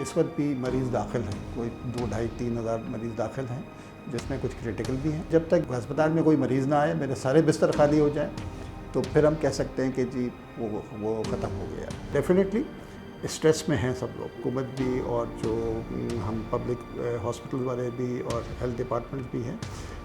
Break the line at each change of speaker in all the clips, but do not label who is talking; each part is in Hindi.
इस वक्त भी मरीज़ दाखिल हैं, कोई 2-2.5-3 हज़ार मरीज़ दाखिल हैं, जिसमें कुछ क्रिटिकल भी हैं। जब तक अस्पताल में कोई मरीज़ ना आए, मेरे सारे बिस्तर खाली हो जाएं, तो फिर हम कह सकते हैं कि जी वो ख़त्म हो गया। डेफिनेटली स्ट्रेस में हैं सब लोग, हुकूमत भी और जो हम पब्लिक हॉस्पिटल वाले भी और हेल्थ डिपार्टमेंट भी हैं,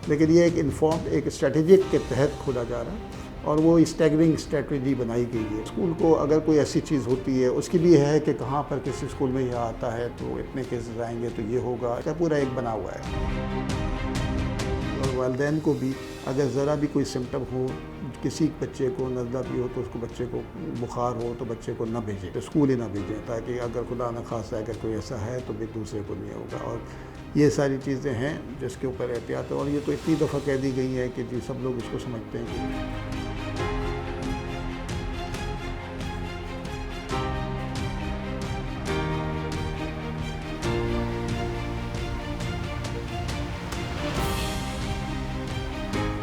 लेकिन ये एक इन्फॉर्म्ड एक स्ट्रेटेजिक के तहत खोला जा रहा है और वो स्टैगरिंग स्ट्रेटजी बनाई गई है। स्कूल को अगर कोई ऐसी चीज़ होती है, उसकी भी है कि कहाँ पर किसी स्कूल में यह आता है तो इतने केसेस आएंगे तो ये होगा, इसका पूरा एक बना हुआ है। और वालिदैन को भी अगर ज़रा भी कोई सिम्टम हो, किसी बच्चे को नज़ला भी हो तो उसको बच्चे को बुखार हो तो बच्चे को ना भेजें, तो स्कूल ही ना भेजें, ताकि अगर खुदा न खासा अगर कोई ऐसा है तो भी दूसरे को नहीं होगा। और ये सारी चीज़ें हैं जिसके ऊपर एहतियात है, और ये तो इतनी दफ़ा कह दी गई है कि जी सब लोग इसको समझते हैं कि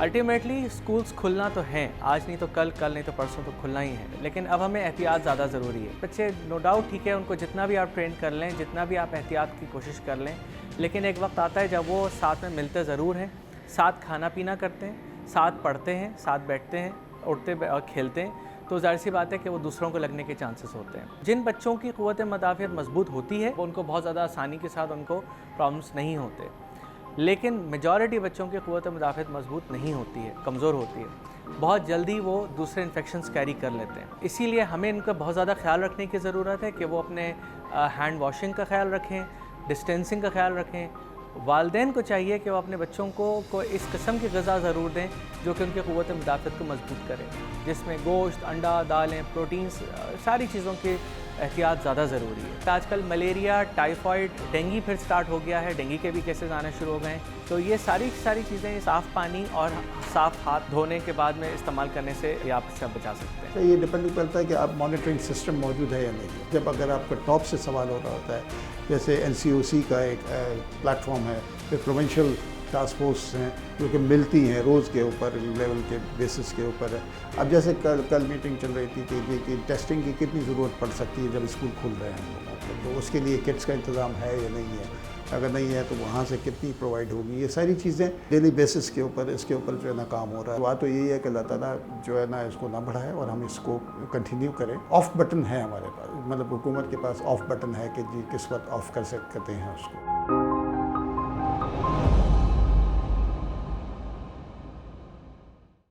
अल्टीमेटली स्कूल्स खुलना तो हैं, आज नहीं तो कल, कल नहीं तो परसों तो खुलना ही है, लेकिन अब हमें एहतियात ज़्यादा ज़रूरी है। बच्चे नो डाउट ठीक है, उनको जितना भी आप ट्रेन कर लें, जितना भी आप एहतियात की कोशिश कर लें, लेकिन एक वक्त आता है जब वो साथ में मिलते ज़रूर हैं, साथ खाना पीना करते हैं, साथ पढ़ते हैं, साथ बैठते हैं, उठते और खेलते हैं, तो ज़ाहिर सी बात है कि वो दूसरों को लगने के चांसेस होते हैं। जिन बच्चों की क़ुव्वत मदाफ़ियत मज़बूत होती है, उनको बहुत ज़्यादा आसानी के साथ उनको प्रॉब्लम्स नहीं होते, लेकिन मेजॉरिटी बच्चों की क़ुव्वत मदाफ़ियत मज़बूत नहीं होती है, कमज़ोर होती है, बहुत जल्दी वो दूसरे इन्फेक्शंस कैरी कर लेते हैं। इसीलिए हमें इनका बहुत ज़्यादा ख्याल रखने की ज़रूरत है कि वो अपने हैंड वॉशिंग का ख्याल रखें, डिस्टेंसिंग का ख्याल रखें। वालिदैन को चाहिए कि वो अपने बच्चों को इस किस्म की ग़िज़ा ज़रूर दें जो कि उनकी क़ुव्वत मदाफ़ियत को मजबूत करे, जिसमें गोश्त, अंडा, दालें, प्रोटीन्स, सारी चीज़ों की एहतियात ज़्यादा ज़रूरी है। आजकल मलेरिया, टाइफाइड, डेंगू फिर स्टार्ट हो गया है, डेंगू के भी केसेस आने शुरू हो गए हैं, तो ये सारी चीज़ें साफ़ पानी और साफ़ हाथ धोने के बाद में इस्तेमाल करने से आप इससे बचा सकते हैं।
तो ये डिपेंड करता है कि आप मॉनिटरिंग सिस्टम मौजूद है या नहीं। जब अगर आपका टॉप से सवाल हो रहा होता है, जैसे NCOC का एक प्लेटफॉर्म है, फिर प्रोविंशियल टास्क फोर्स हैं जो कि मिलती हैं रोज़ के ऊपर लेवल के बेसिस के ऊपर। अब जैसे कल मीटिंग चल रही थी कि टेस्टिंग की कितनी ज़रूरत पड़ सकती है जब स्कूल खुल रहे हैं, तो उसके लिए किट्स का इंतज़ाम है या नहीं है, अगर नहीं है तो वहाँ से कितनी प्रोवाइड होगी, ये सारी चीज़ें डेली बेसिस के ऊपर इसके ऊपर जो है ना काम हो रहा है। बात तो यही है कि अल्लाह ताला जो है ना इसको ना बढ़ाए और हम इसको कंटिन्यू करें। ऑफ़ बटन है हमारे पास, मतलब हुकूमत के पास ऑफ़ बटन है कि जी किस वक्त ऑफ़ कर सकते हैं उसको।